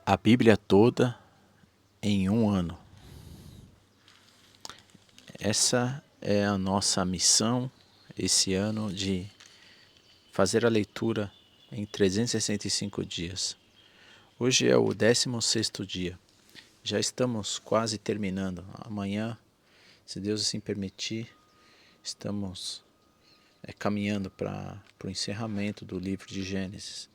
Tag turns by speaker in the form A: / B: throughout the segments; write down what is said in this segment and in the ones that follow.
A: A Bíblia toda em um ano. Essa é a nossa missão esse ano, de fazer a leitura em 365 dias. Hoje é o 16º dia. Já estamos quase terminando. Amanhã, se Deus assim permitir, estamos caminhando para o encerramento do livro de Gênesis.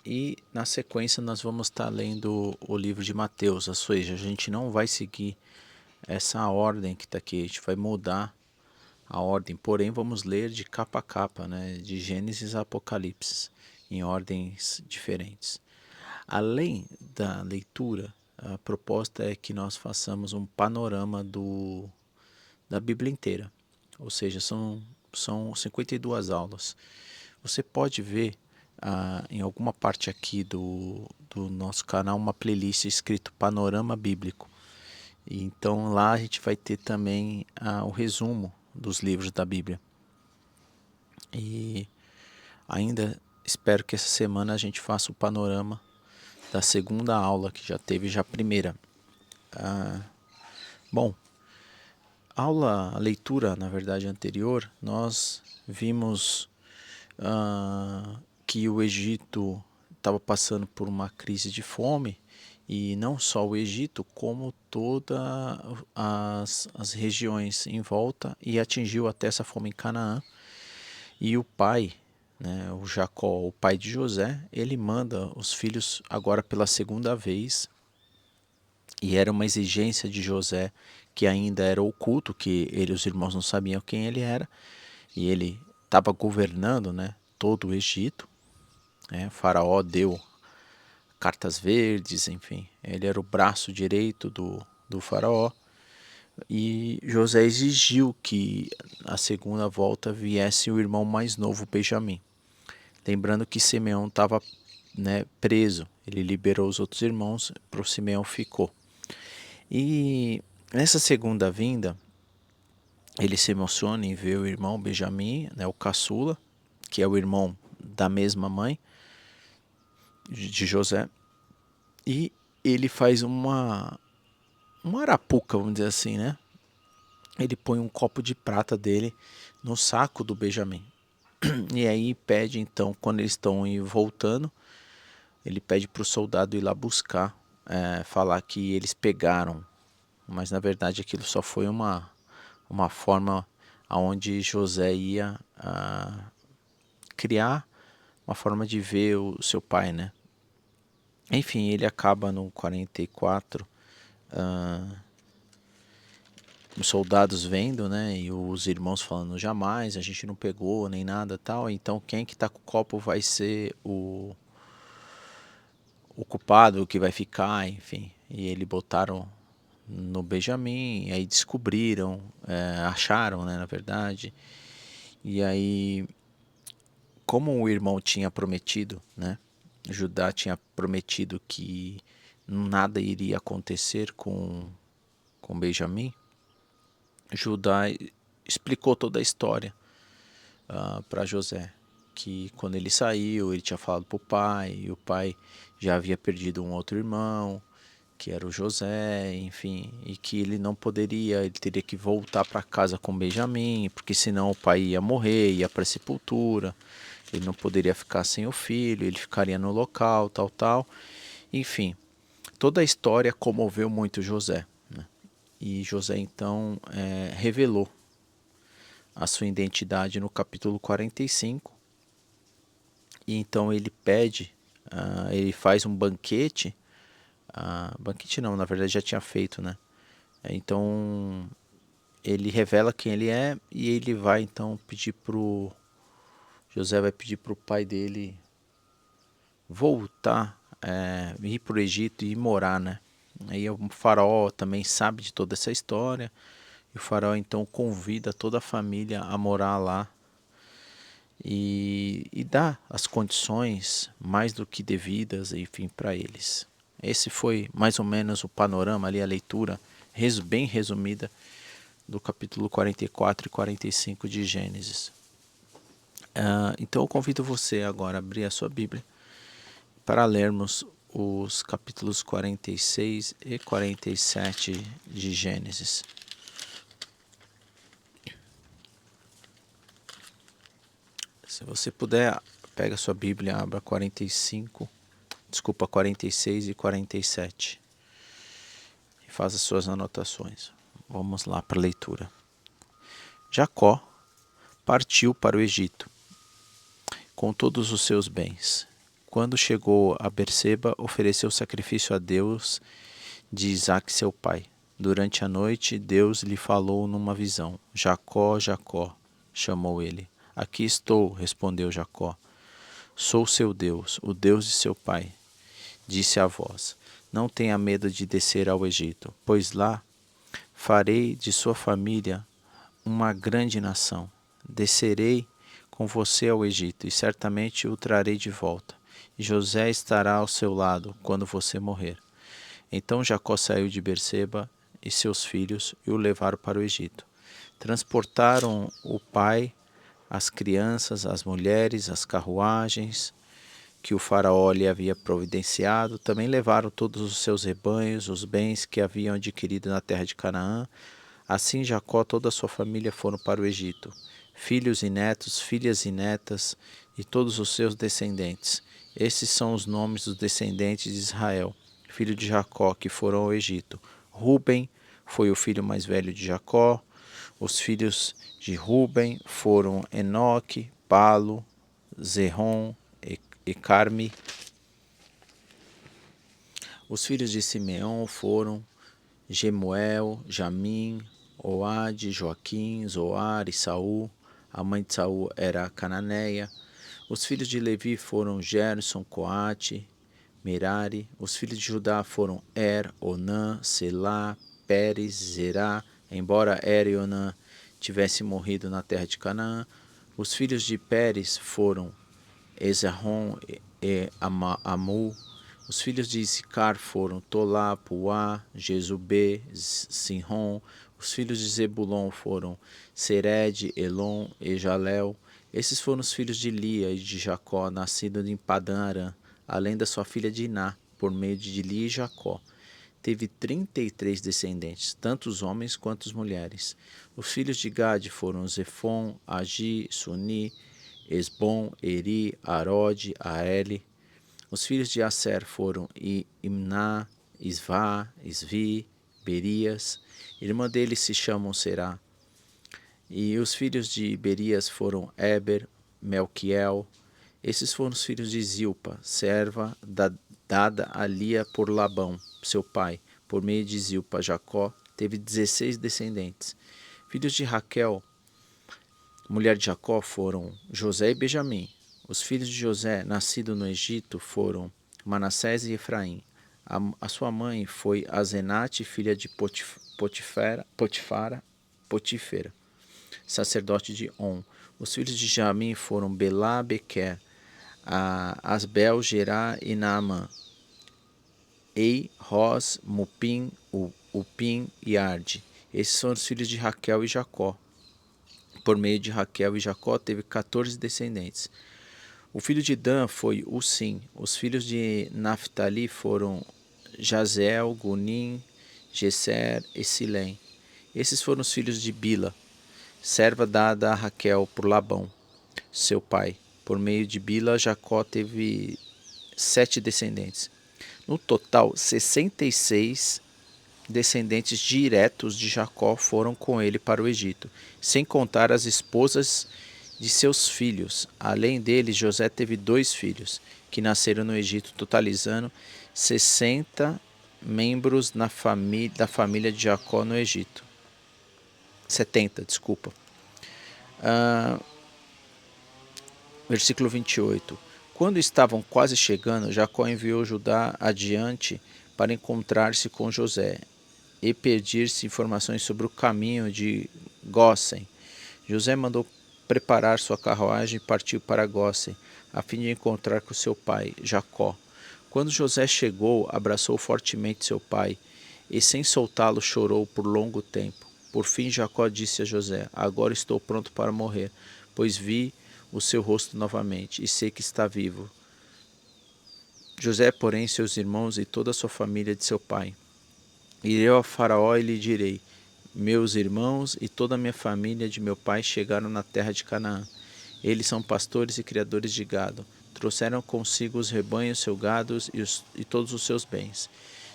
A: E na sequência nós vamos estar lendo o livro de Mateus, ou seja, a gente não vai seguir essa ordem que está aqui, a gente vai mudar a ordem, porém vamos ler de capa a capa, né, de Gênesis a Apocalipse, em ordens diferentes. Além da leitura, a proposta é que nós façamos um panorama da Bíblia inteira, ou seja, são 52 aulas. Você pode ver em alguma parte aqui do nosso canal uma playlist escrito Panorama Bíblico. E então lá a gente vai ter também o resumo dos livros da Bíblia. E ainda espero que essa semana a gente faça o panorama da segunda aula, que já teve já a primeira. Bom, a leitura, na verdade, anterior, nós vimos que o Egito estava passando por uma crise de fome, e não só o Egito, como todas as regiões em volta, e atingiu até essa fome em Canaã. E o pai, né, o Jacó, o pai de José, ele manda os filhos agora pela segunda vez, e era uma exigência de José, que ainda era oculto, que ele e os irmãos não sabiam quem ele era, e ele estava governando, né, todo o Egito. O faraó deu cartas verdes, enfim, ele era o braço direito do faraó, e José exigiu que a segunda volta viesse o irmão mais novo, Benjamim. Lembrando que Simeão estava, né, preso, ele liberou os outros irmãos, para o Simeão ficou. E nessa segunda vinda, ele se emociona em ver o irmão Benjamim, né, o caçula, que é o irmão da mesma mãe de José, e ele faz uma arapuca, vamos dizer assim, né? Ele põe um copo de prata dele no saco do Benjamim. E aí pede, então, quando eles estão voltando, ele pede para o soldado ir lá buscar, falar que eles pegaram. Mas na verdade aquilo só foi uma forma onde José ia criar uma forma de ver o seu pai, né? Enfim, ele acaba no 44, os soldados vendo, né, e os irmãos falando, jamais, a gente não pegou nem nada tal, então quem que tá com o copo vai ser o culpado que vai ficar, enfim. E eles botaram no Benjamim, e aí descobriram, acharam, né, na verdade. E aí, como o irmão tinha prometido, né, Judá tinha prometido que nada iria acontecer com Benjamim, Judá explicou toda a história para José, que quando ele saiu, ele tinha falado para o pai, e o pai já havia perdido um outro irmão, que era o José, enfim, e que ele não poderia, ele teria que voltar para casa com Benjamim, porque senão o pai ia morrer, ia para a sepultura, ele não poderia ficar sem o filho, ele ficaria no local, tal, enfim. Toda a história comoveu muito José, né? E José então revelou a sua identidade no capítulo 45, e então ele pede, ele faz um banquete, banquete não, na verdade já tinha feito, né? Então ele revela quem ele é, e ele vai então pedir José vai pedir pro pai dele voltar, ir pro Egito e morar, né? Aí o faraó também sabe de toda essa história, e o faraó então convida toda a família a morar lá, e dá as condições mais do que devidas, enfim, para eles. Esse foi mais ou menos o panorama ali, a leitura bem resumida do capítulo 44 e 45 de Gênesis. Então eu convido você agora a abrir a sua Bíblia para lermos os capítulos 46 e 47 de Gênesis. Se você puder, pega a sua Bíblia, abra 46 e 47 e faça suas anotações. Vamos lá para a leitura. Jacó partiu para o Egito com todos os seus bens. Quando chegou a Berseba, ofereceu sacrifício a Deus de Isaque seu pai. Durante a noite, Deus lhe falou numa visão. Jacó, Jacó, chamou ele. Aqui estou, respondeu Jacó. Sou seu Deus, o Deus de seu pai. Disse a voz: Não tenha medo de descer ao Egito, pois lá farei de sua família uma grande nação. Descerei com você ao Egito, e certamente o trarei de volta. E José estará ao seu lado quando você morrer. Então Jacó saiu de Berseba e seus filhos e o levaram para o Egito. Transportaram o pai, as crianças, as mulheres, as carruagens que o faraó lhe havia providenciado. Também levaram todos os seus rebanhos, os bens que haviam adquirido na terra de Canaã. Assim Jacó e toda a sua família foram para o Egito, filhos e netos, filhas e netas, e todos os seus descendentes. Esses são os nomes dos descendentes de Israel, filho de Jacó, que foram ao Egito. Ruben foi o filho mais velho de Jacó. Os filhos de Ruben foram Enoque, Palo, Zerrom e Carmi. Os filhos de Simeão foram Gemuel, Jamim, Oade, Joaquim, Zoar e Saul. A mãe de Saul era Cananeia. Os filhos de Levi foram Gerson, Coate, Merari. Os filhos de Judá foram Onã, Selá, Pérez, Zerá. Embora e Onã tivessem morrido na terra de Canaã. Os filhos de Pérez foram Ezarrom e Amu. Os filhos de Issacar foram Tolá, Puá, Jezubê, Sinrom. Os filhos de Zebulon foram Sered, Elon e Jalel. Esses foram os filhos de Lia e de Jacó, nascidos em Padã Arã, além da sua filha Diná, por meio de Lia e Jacó. Teve 33 descendentes, tanto os homens quanto as mulheres. Os filhos de Gade foram Zefon, Agi, Suni, Esbom, Eri, Arode, Aele. Os filhos de Aser foram Imná, Isvá, Isvi, Berias. Irmã deles se chamam Será. E os filhos de Berias foram Eber, Melquiel. Esses foram os filhos de Zilpa, serva dada a Lia por Labão, seu pai. Por meio de Zilpa, Jacó teve 16 descendentes. Filhos de Raquel, mulher de Jacó, foram José e Benjamim. Os filhos de José, nascidos no Egito, foram Manassés e Efraim. A sua mãe foi Azenate, filha de Potifera, sacerdote de On. Os filhos de Jamim foram Belá, Bequer, Asbel, Gerá e Naamã. Ei, Ros, Mupim, Upim e Arde. Esses são os filhos de Raquel e Jacó. Por meio de Raquel e Jacó teve 14 descendentes. O filho de Dan foi Usim. Os filhos de Naphtali foram Jazel, Gunim, Gesser e Silém. Esses foram os filhos de Bila, serva dada a Raquel por Labão, seu pai. Por meio de Bila, Jacó teve 7 descendentes. No total, 66 descendentes diretos de Jacó foram com ele para o Egito, sem contar as esposas de seus filhos. Além deles, José teve 2 filhos, que nasceram no Egito, totalizando 60 membros da família de Jacó no Egito. 70, desculpa. Versículo 28. Quando estavam quase chegando, Jacó enviou Judá adiante para encontrar-se com José e pedir-se informações sobre o caminho de Gósen. José mandou preparar sua carruagem e partiu para Gósen, a fim de encontrar com seu pai, Jacó. Quando José chegou, abraçou fortemente seu pai e, sem soltá-lo, chorou por longo tempo. Por fim, Jacó disse a José: Agora estou pronto para morrer, pois vi o seu rosto novamente, e sei que está vivo. José, porém, seus irmãos e toda a sua família de seu pai. Irei ao Faraó e lhe direi: meus irmãos e toda a minha família de meu pai chegaram na terra de Canaã. Eles são pastores e criadores de gado. Trouxeram consigo os rebanhos, seus gados e todos os seus bens.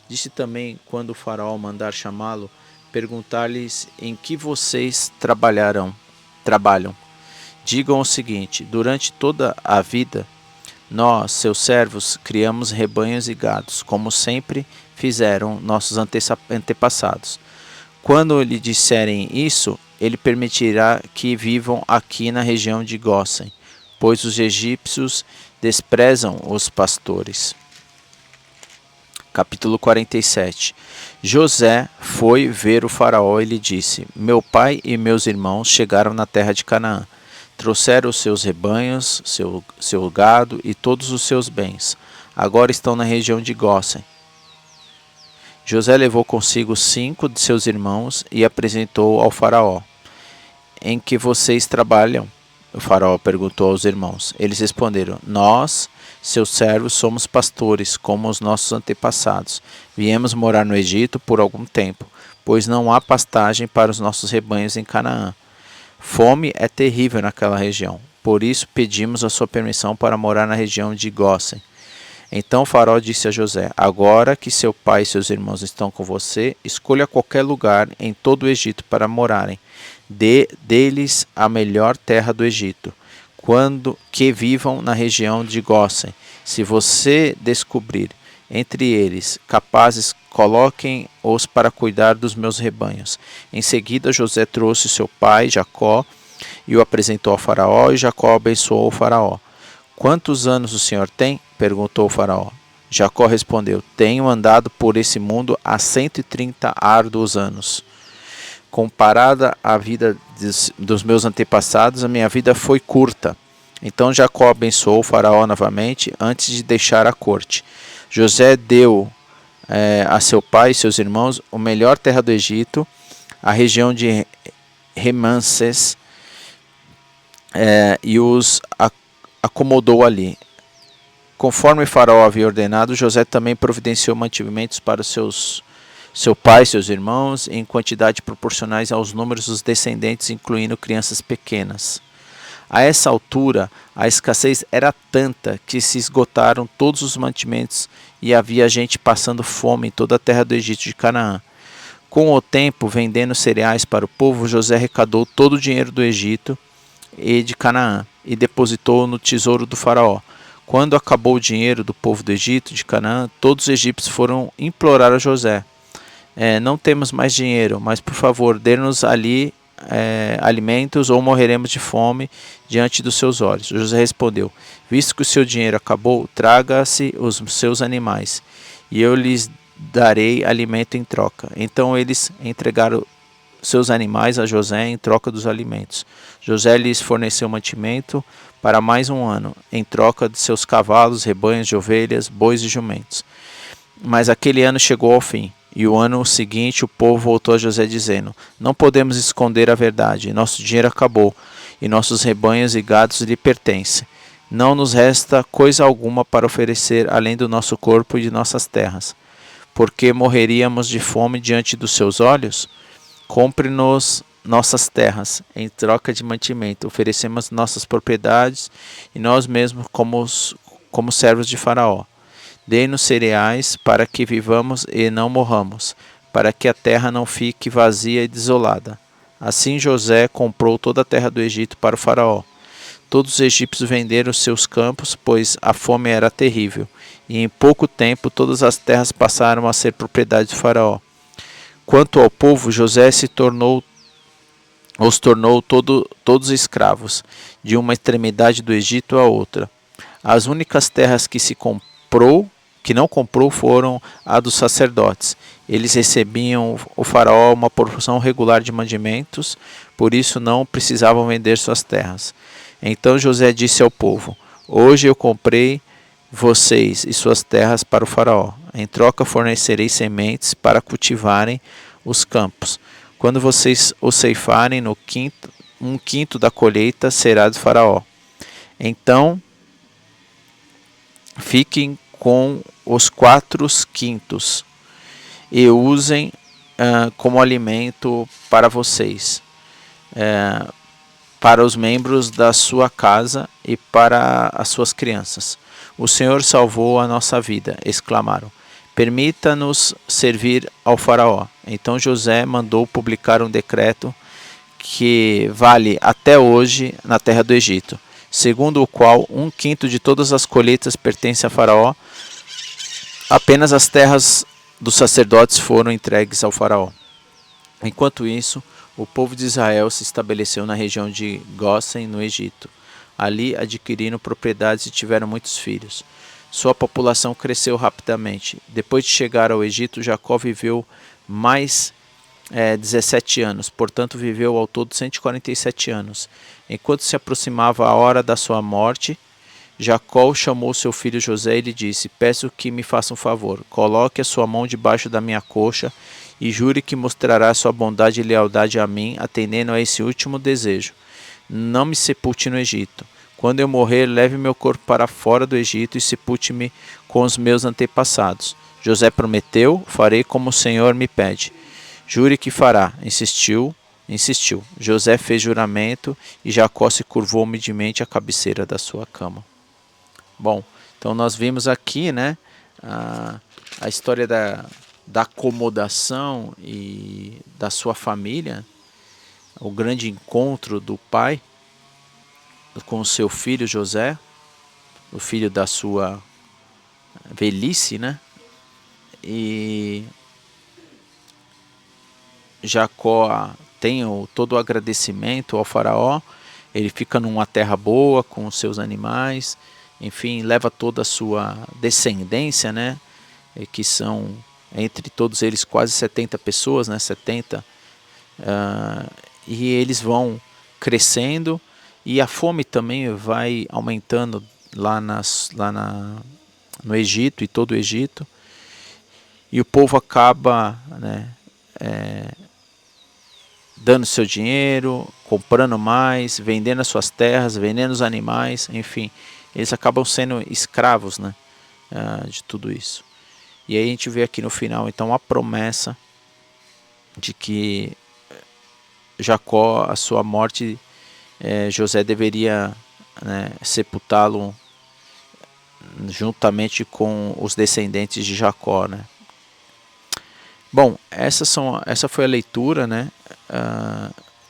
A: Disse também, quando o Faraó mandar chamá-lo, perguntar-lhes em que vocês trabalham. Digam o seguinte: durante toda a vida, nós, seus servos, criamos rebanhos e gados, como sempre fizeram nossos antepassados. Quando lhe disserem isso, ele permitirá que vivam aqui na região de Gósen, pois os egípcios desprezam os pastores. Capítulo 47. José foi ver o faraó e lhe disse: meu pai e meus irmãos chegaram na terra de Canaã. Trouxeram os seus rebanhos, seu gado e todos os seus bens. Agora estão na região de Gósen. José levou consigo 5 de seus irmãos e apresentou ao faraó. Em que vocês trabalham? O faraó perguntou aos irmãos. Eles responderam: nós, seus servos, somos pastores, como os nossos antepassados. Viemos morar no Egito por algum tempo, pois não há pastagem para os nossos rebanhos em Canaã. Fome é terrível naquela região. Por isso pedimos a sua permissão para morar na região de Gósen. Então o faraó disse a José: agora que seu pai e seus irmãos estão com você, escolha qualquer lugar em todo o Egito para morarem. Dê-lhes a melhor terra do Egito, que vivam na região de Gósen. Se você descobrir entre eles capazes, coloquem-os para cuidar dos meus rebanhos. Em seguida José trouxe seu pai Jacó e o apresentou ao faraó, e Jacó abençoou o faraó. Quantos anos o senhor tem? Perguntou o faraó. Jacó respondeu: tenho andado por esse mundo há 130 árduos anos. Comparada à vida dos meus antepassados, a minha vida foi curta. Então Jacó abençoou o faraó novamente antes de deixar a corte. José deu a seu pai e seus irmãos a melhor terra do Egito, a região de Remanses, e os acomodou ali. Conforme o faraó havia ordenado, José também providenciou mantimentos para seu pai e seus irmãos em quantidade proporcionais aos números dos descendentes, incluindo crianças pequenas. A essa altura, a escassez era tanta que se esgotaram todos os mantimentos e havia gente passando fome em toda a terra do Egito de Canaã. Com o tempo, vendendo cereais para o povo, José arrecadou todo o dinheiro do Egito e de Canaã e depositou no tesouro do faraó. Quando acabou o dinheiro do povo do Egito, de Canaã, todos os egípcios foram implorar a José: não temos mais dinheiro, mas por favor, dê-nos ali alimentos ou morreremos de fome diante dos seus olhos. José respondeu: visto que o seu dinheiro acabou, traga-se os seus animais, e eu lhes darei alimento em troca. Então eles entregaram seus animais a José em troca dos alimentos. José lhes forneceu mantimento para mais um ano, em troca de seus cavalos, rebanhos de ovelhas, bois e jumentos. Mas aquele ano chegou ao fim, e o ano seguinte o povo voltou a José dizendo: não podemos esconder a verdade, nosso dinheiro acabou, e nossos rebanhos e gados lhe pertencem. Não nos resta coisa alguma para oferecer além do nosso corpo e de nossas terras. Porque morreríamos de fome diante dos seus olhos? Compre-nos nossas terras, em troca de mantimento. Oferecemos nossas propriedades e nós mesmos como servos de Faraó. Dê-nos cereais para que vivamos e não morramos, para que a terra não fique vazia e desolada. Assim José comprou toda a terra do Egito para o Faraó. Todos os egípcios venderam seus campos, pois a fome era terrível, e em pouco tempo todas as terras passaram a ser propriedade do Faraó. Quanto ao povo, José os tornou todos escravos, de uma extremidade do Egito à outra. As únicas terras que não comprou foram a dos sacerdotes. Eles recebiam o faraó uma porção regular de mantimentos, por isso não precisavam vender suas terras. Então José disse ao povo: hoje eu comprei vocês e suas terras para o faraó. Em troca fornecerei sementes para cultivarem os campos. Quando vocês os ceifarem, um quinto da colheita será do faraó. Então fiquem com os 4/5 e usem como alimento para vocês, para os membros da sua casa e para as suas crianças. O Senhor salvou a nossa vida, exclamaram. Permita-nos servir ao faraó. Então José mandou publicar um decreto que vale até hoje na terra do Egito, segundo o qual 1/5 de todas as colheitas pertence a faraó. Apenas as terras dos sacerdotes foram entregues ao faraó. Enquanto isso, o povo de Israel se estabeleceu na região de Gósen, no Egito. Ali adquiriram propriedades e tiveram muitos filhos. Sua população cresceu rapidamente. Depois de chegar ao Egito, Jacó viveu mais 17 anos, portanto viveu ao todo 147 anos. Enquanto se aproximava a hora da sua morte, Jacó chamou seu filho José e lhe disse: peço que me faça um favor, coloque a sua mão debaixo da minha coxa e jure que mostrará sua bondade e lealdade a mim, atendendo a esse último desejo. Não me sepulte no Egito. Quando eu morrer, leve meu corpo para fora do Egito e sepulte-me com os meus antepassados. José prometeu: farei como o Senhor me pede. Jure que fará. Insistiu. José fez juramento e Jacó se curvou humildemente à cabeceira da sua cama. Bom, então nós vimos aqui, né, a história da acomodação e da sua família, o grande encontro do pai com o seu filho José, o filho da sua velhice, né? E Jacó tem todo o agradecimento ao faraó, ele fica numa terra boa com os seus animais, enfim, leva toda a sua descendência, né? Que são, entre todos eles, quase 70 pessoas, né? 70, e eles vão crescendo e a fome também vai aumentando lá no Egito e todo o Egito, e o povo acaba, né, dando seu dinheiro, comprando mais, vendendo as suas terras, vendendo os animais, enfim, eles acabam sendo escravos, né, de tudo isso. E aí a gente vê aqui no final, então, a promessa de que Jacó, a sua morte, José deveria, né, sepultá-lo juntamente com os descendentes de Jacó, né. Bom, essa foi a leitura, né,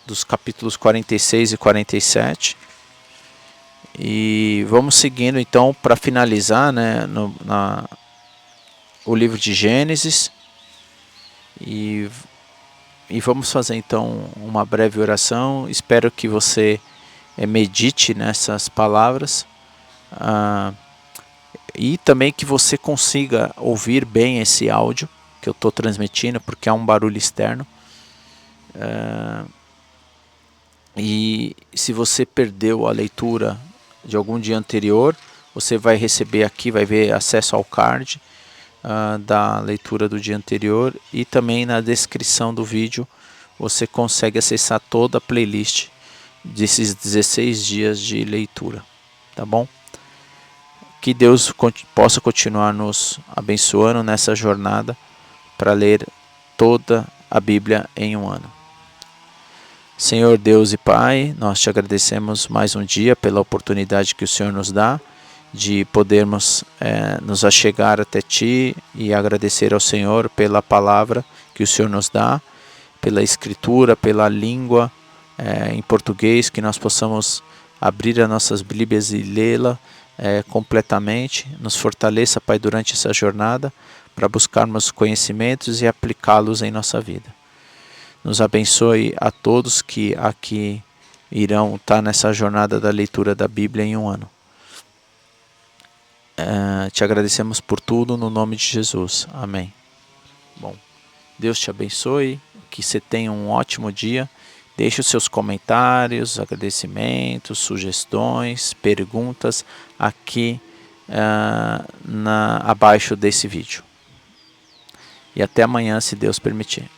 A: dos capítulos 46 e 47. E vamos seguindo então para finalizar, né, o livro de Gênesis. E vamos fazer então uma breve oração. Espero que você medite nessas palavras. E também que você consiga ouvir bem esse áudio que eu estou transmitindo, porque há um barulho externo. E se você perdeu a leitura de algum dia anterior, você vai receber aqui, vai ver acesso ao card da leitura do dia anterior, e também na descrição do vídeo você consegue acessar toda a playlist desses 16 dias de leitura, tá bom? Que Deus possa continuar nos abençoando nessa jornada para ler toda a Bíblia em um ano. Senhor Deus e Pai, nós te agradecemos mais um dia pela oportunidade que o Senhor nos dá de podermos nos achegar até Ti e agradecer ao Senhor pela palavra que o Senhor nos dá, pela escritura, pela língua em português, que nós possamos abrir as nossas Bíblias e lê-la completamente. Nos fortaleça, Pai, durante essa jornada para buscarmos conhecimentos e aplicá-los em nossa vida. Nos abençoe a todos que aqui irão estar nessa jornada da leitura da Bíblia em um ano. Te agradecemos por tudo, no nome de Jesus. Amém. Bom, Deus te abençoe, que você tenha um ótimo dia. Deixe os seus comentários, agradecimentos, sugestões, perguntas aqui abaixo desse vídeo. E até amanhã, se Deus permitir.